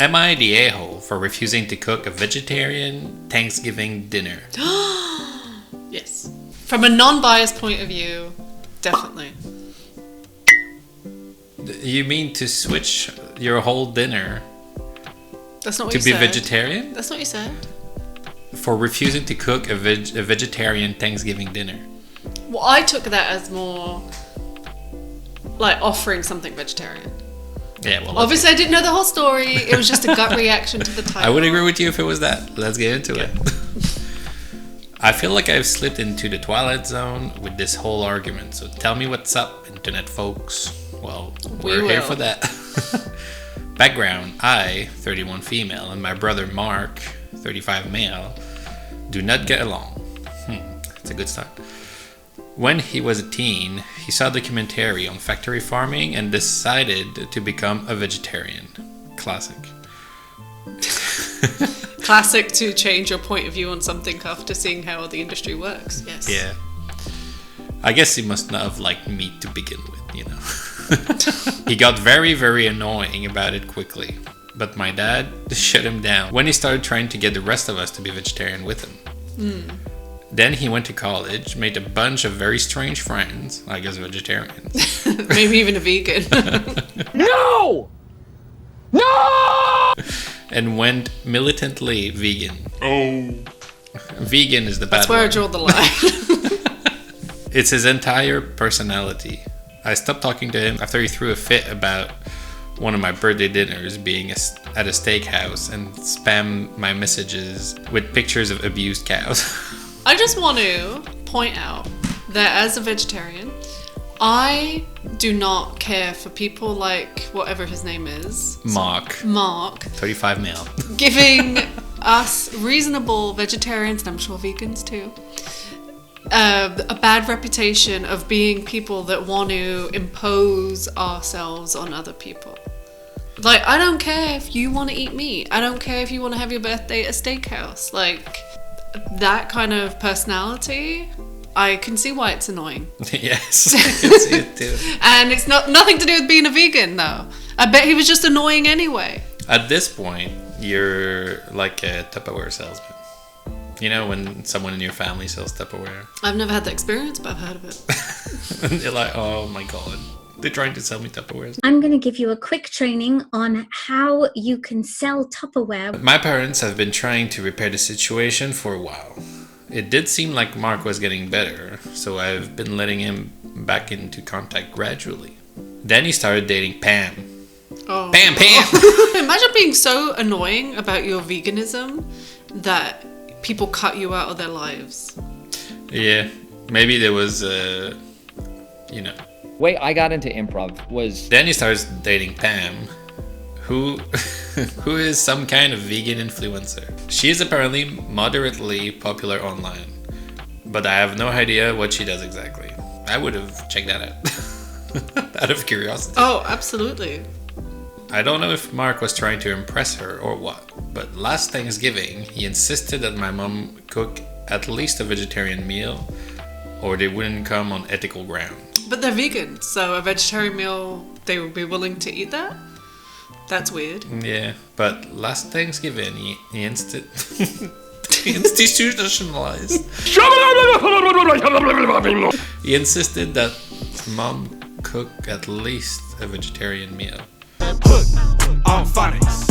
Am I the a-hole for refusing to cook a vegetarian Thanksgiving dinner? Yes. From a non-biased point of view, definitely. You mean to switch your whole dinner That's not what to you be said. vegetarian? That's not what you said. For refusing to cook a vegetarian Thanksgiving dinner. Well, I took that as more like offering something vegetarian. Yeah, well, Obviously, I didn't know the whole story. It was just a gut reaction to the title. I would agree with you if it was that. Let's get into it. I feel like I've slipped into the Twilight Zone with this whole argument. So tell me what's up, internet folks. Well, we're here for that. Background, I, 31 female, and my brother Mark, 35 male, do not get along. It's a good start. When he was a teen, he saw a documentary on factory farming and decided to become a vegetarian. Classic. Classic to change your point of view on something after seeing how the industry works. Yes. Yeah. I guess he must not have liked meat to begin with, you know. He got very, very annoying about it quickly. But my dad shut him down when he started trying to get the rest of us to be vegetarian with him. Then he went to college, made a bunch of very strange friends, I guess vegetarians. Maybe even a vegan. No! No! And went militantly vegan. Oh. Vegan is the bad That's where one. I draw the line. It's his entire personality. I stopped talking to him after he threw a fit about one of my birthday dinners being at a steakhouse and spammed my messages with pictures of abused cows. I just want to point out that as a vegetarian, I do not care for people like whatever his name is. Mark, 35 male. Giving us reasonable vegetarians, and I'm sure vegans too, a bad reputation of being people that want to impose ourselves on other people. Like, I don't care if you want to eat meat. I don't care if you want to have your birthday at a steakhouse. Like, that kind of personality, I can see why it's annoying. Yes, I can see it too. And it's nothing to do with being a vegan, though. I bet he was just annoying anyway. At this point, you're like a Tupperware salesman. You know when someone in your family sells Tupperware? I've never had that experience, but I've heard of it. And they're like, oh my god, they're trying to sell me Tupperware. I'm going to give you a quick training on how you can sell Tupperware. My parents have been trying to repair the situation for a while. It did seem like Mark was getting better, so I've been letting him back into contact gradually. Then he started dating Pam. Oh. Pam! Imagine being so annoying about your veganism that people cut you out of their lives. Yeah, maybe there was, Way I got into improv was Then he starts dating Pam, who is some kind of vegan influencer. She is apparently moderately popular online, but I have no idea what she does exactly. I would have checked that out out of curiosity. Oh, absolutely. I don't know if Mark was trying to impress her or what, but last Thanksgiving he insisted that my mom cook at least a vegetarian meal or they wouldn't come on ethical ground. But they're vegan, so a vegetarian meal, they would be willing to eat that? That's weird. Yeah, but last Thanksgiving he institutionalized. He insisted that mom cook at least a vegetarian meal. On phonics.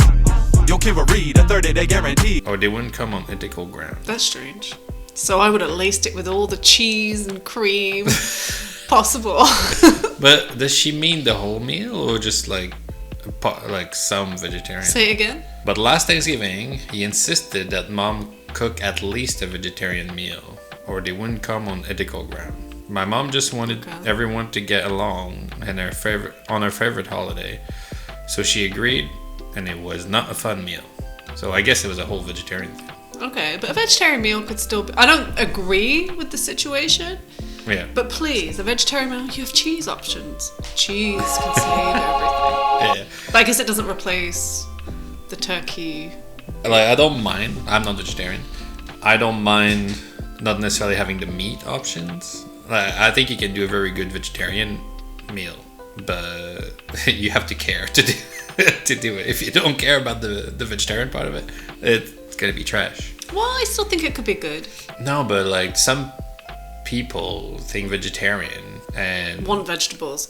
Your kid will read a 30-day guarantee. Or they wouldn't come on ethical ground. That's strange. So I would have laced it with all the cheese and cream possible. But does she mean the whole meal or just like some vegetarian? Say it again? But last Thanksgiving, he insisted that mom cook at least a vegetarian meal or they wouldn't come on ethical ground. My mom just wanted everyone to get along on her favorite holiday. So she agreed, and it was not a fun meal. So I guess it was a whole vegetarian thing. Okay, but a vegetarian meal could still be... I don't agree with the situation, Yeah. but please, a vegetarian meal, you have cheese options. Cheese can save everything. Yeah. But I guess it doesn't replace the turkey. Like, I don't mind. I'm not vegetarian. I don't mind not necessarily having the meat options. Like, I think you can do a very good vegetarian meal, but you have to care to do. to do it. If you don't care about the vegetarian part of it, it's gonna be trash. Well, I still think it could be good. No, but like some people think vegetarian and Want vegetables.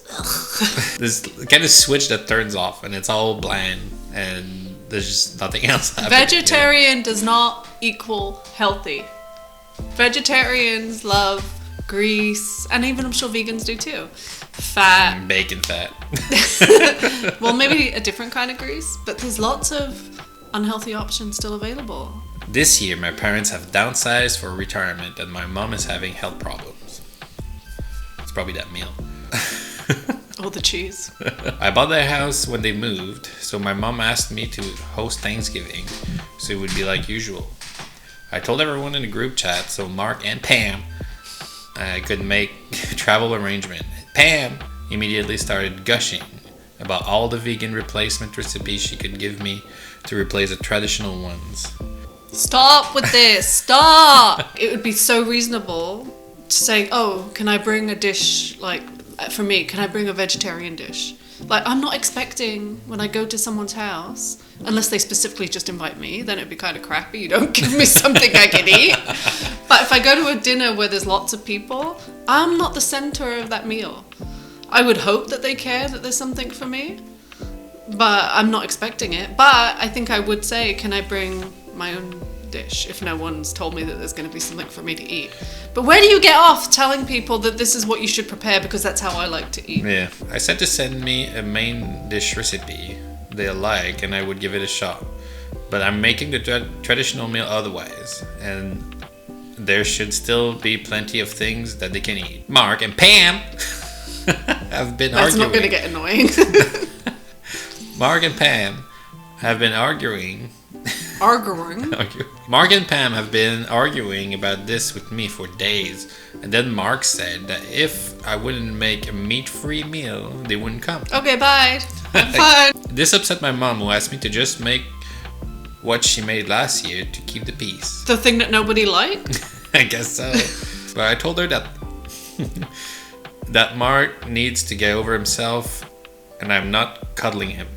this kind of switch that turns off and it's all bland and there's just nothing else happening. Vegetarian does not equal healthy. Vegetarians love grease, and even I'm sure vegans do too. Fat. Bacon fat. Well, maybe a different kind of grease, but there's lots of unhealthy options still available. This year, my parents have downsized for retirement, and my mom is having health problems. It's probably that meal. All the cheese. I bought their house when they moved, so my mom asked me to host Thanksgiving, so it would be like usual. I told everyone in the group chat, so Mark and Pam could make travel arrangement. Pam immediately started gushing about all the vegan replacement recipes she could give me to replace the traditional ones. Stop with this. Stop. It would be so reasonable to say, oh, can I bring a dish, like, for me, can I bring a vegetarian dish? Like, I'm not expecting when I go to someone's house, unless they specifically just invite me, then it'd be kind of crappy. You don't give me something I can eat. But if I go to a dinner where there's lots of people, I'm not the center of that meal. I would hope that they care that there's something for me, but I'm not expecting it. But I think I would say, can I bring my own dish if no one's told me that there's going to be something for me to eat? But where do you get off telling people that this is what you should prepare because that's how I like to eat? Yeah, I said to send me a main dish recipe they'll like and I would give it a shot. But I'm making the traditional meal otherwise, and there should still be plenty of things that they can eat. Mark and Pam have been That's arguing. not going to get annoying. Mark and Pam have been arguing. Mark and Pam have been arguing about this with me for days, and then Mark said that if I wouldn't make a meat-free meal, they wouldn't come. Okay, bye. I'm fine. This upset my mom, who asked me to just make what she made last year to keep the peace. The thing that nobody liked? I guess so. But I told her that that Mark needs to get over himself, and I'm not cuddling him.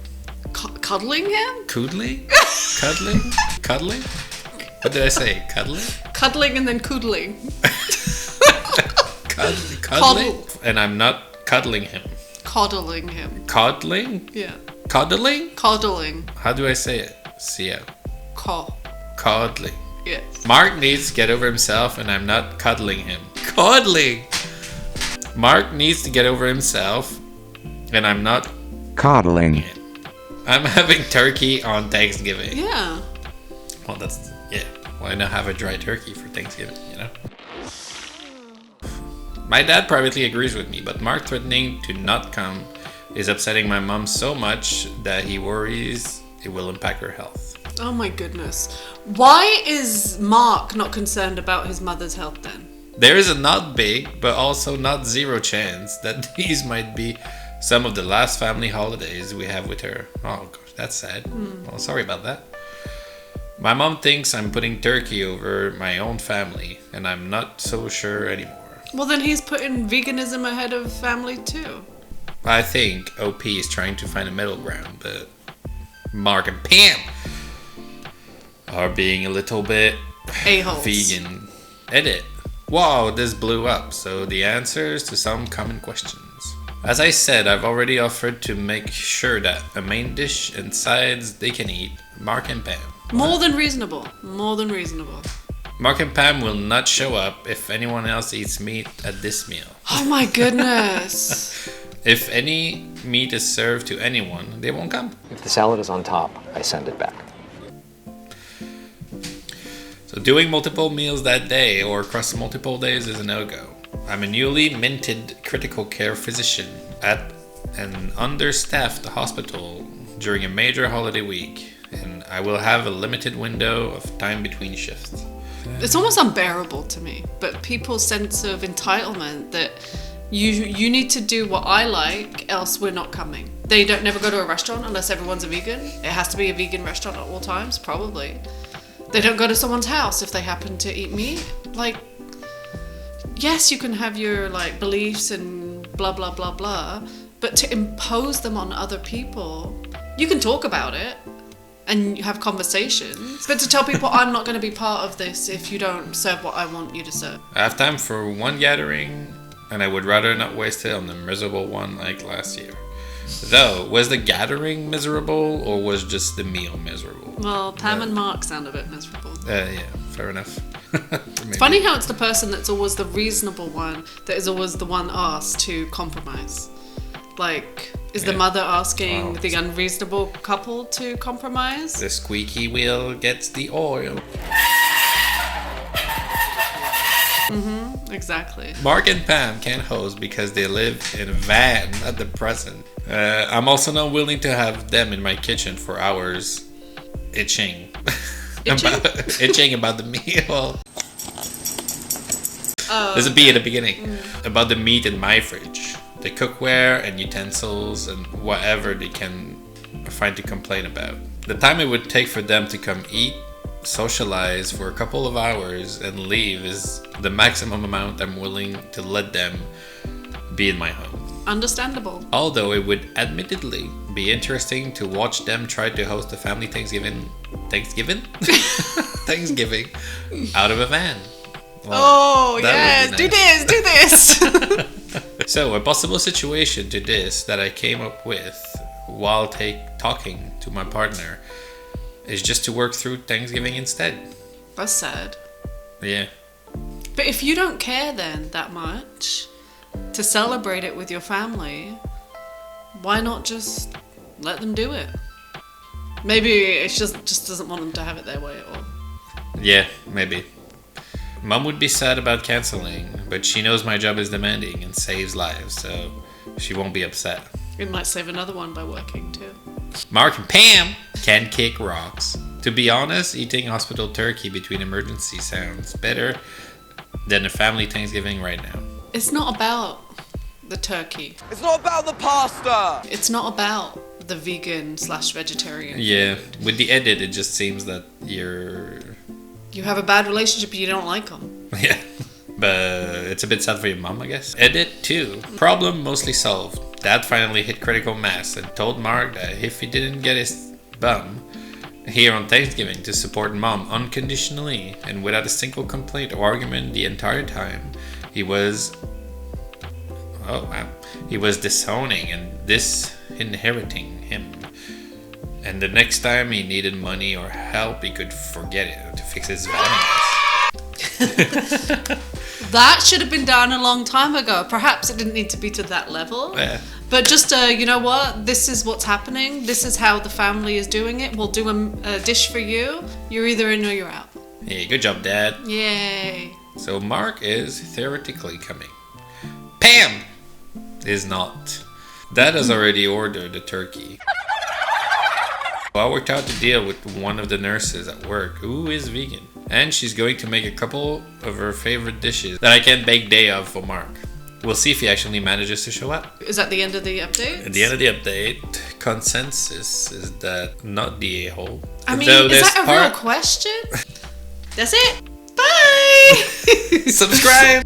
Cuddling him? Coodling? Cuddling? Cuddling? What did I say? Cuddling? Cuddling and then coodling. Cuddling? Coddle. And I'm not cuddling him. Coddling him. Coddling? Yeah. Coddling? Coddling. How do I say it? Coddling. Yes. Mark needs to get over himself, and I'm not cuddling him. Coddling! Mark needs to get over himself, and I'm not coddling. I'm having turkey on Thanksgiving. Yeah. Well, why not have a dry turkey for Thanksgiving, you know? My dad privately agrees with me, but Mark threatening to not come is upsetting my mom so much that he worries it will impact her health. Oh my goodness. Why is Mark not concerned about his mother's health then? There is a not big, but also not zero chance that these might be some of the last family holidays we have with her. Oh gosh, that's sad. Well, sorry about that. My mom thinks I'm putting turkey over my own family, and I'm not so sure anymore. Well, then he's putting veganism ahead of family too. I think OP is trying to find a middle ground, but Mark and Pam are being a little bit A-holes. vegan. Edit. Wow, this blew up. So the answers to some common questions. As I said, I've already offered to make sure that a main dish and sides they can eat. Mark and Pam. More than reasonable. More than reasonable. Mark and Pam will not show up if anyone else eats meat at this meal. Oh my goodness. If any meat is served to anyone, they won't come. If the salad is on top, I send it back. So doing multiple meals that day or across multiple days is a no-go. I'm a newly minted critical care physician at an understaffed hospital during a major holiday week, and I will have a limited window of time between shifts. It's almost unbearable to me, but people's sense of entitlement that you need to do what I like, else we're not coming. They don't never go to a restaurant unless everyone's a vegan. It has to be a vegan restaurant at all times, probably. They don't go to someone's house if they happen to eat meat. Like, yes, you can have your like beliefs and blah blah blah blah, but to impose them on other people You can talk about it and you have conversations, but to tell people I'm not going to be part of this if you don't serve what I want you to serve. I have time for one gathering, and I would rather not waste it on the miserable one like last year. Though, was the gathering miserable, or was just the meal miserable? Well, Pam and Mark sound a bit miserable. Yeah, fair enough. It's funny how it's the person that's always the reasonable one that is always the one asked to compromise. Like, is the mother asking the unreasonable couple to compromise? The squeaky wheel gets the oil. Exactly. Mark and Pam can't host because they live in a van at the present. I'm also not willing to have them in my kitchen for hours itching. Itching about the meal. There's a B at the beginning. About the meat in my fridge. The cookware and utensils and whatever they can find to complain about. The time it would take for them to come eat, socialize for a couple of hours and leave is the maximum amount I'm willing to let them be in my home. Understandable. Although it would admittedly be interesting to watch them try to host a family Thanksgiving out of a van. Well, yes, would be nice. do this. So a possible situation to this that I came up with while talking to my partner is just to work through Thanksgiving instead. That's sad. Yeah. But if you don't care then that much to celebrate it with your family, why not just let them do it? Maybe it just doesn't want them to have it their way at all. Yeah, maybe. Mom would be sad about canceling, but she knows my job is demanding and saves lives, so she won't be upset. It might save another one by working too. Mark and Pam can kick rocks. To be honest, eating hospital turkey between emergency sounds better than a family Thanksgiving right now. It's not about the turkey. It's not about the pasta. It's not about the vegan/vegetarian. Yeah, with the edit, it just seems that You have a bad relationship and you don't like them. Yeah, but it's a bit sad for your mom, I guess. Edit 2. Problem mostly solved. Dad finally hit critical mass and told Mark that if he didn't get his bum here on Thanksgiving to support Mom unconditionally and without a single complaint or argument the entire time, he was disowning and disinheriting him. And the next time he needed money or help, he could forget it to fix his values. That should have been done a long time ago. Perhaps it didn't need to be to that level. Yeah. But just, you know what? This is what's happening. This is how the family is doing it. We'll do a dish for you. You're either in or you're out. Hey, good job, Dad. Yay. So Mark is theoretically coming. Pam is not. Dad has already ordered the turkey. I worked out to deal with one of the nurses at work who is vegan. And she's going to make a couple of her favorite dishes that I can't bake day of for Mark. We'll see if he actually manages to show up. Is that the end of the update? At the end of the update, consensus is that not the a-hole. I mean, is that a real question? That's it. Bye! Subscribe!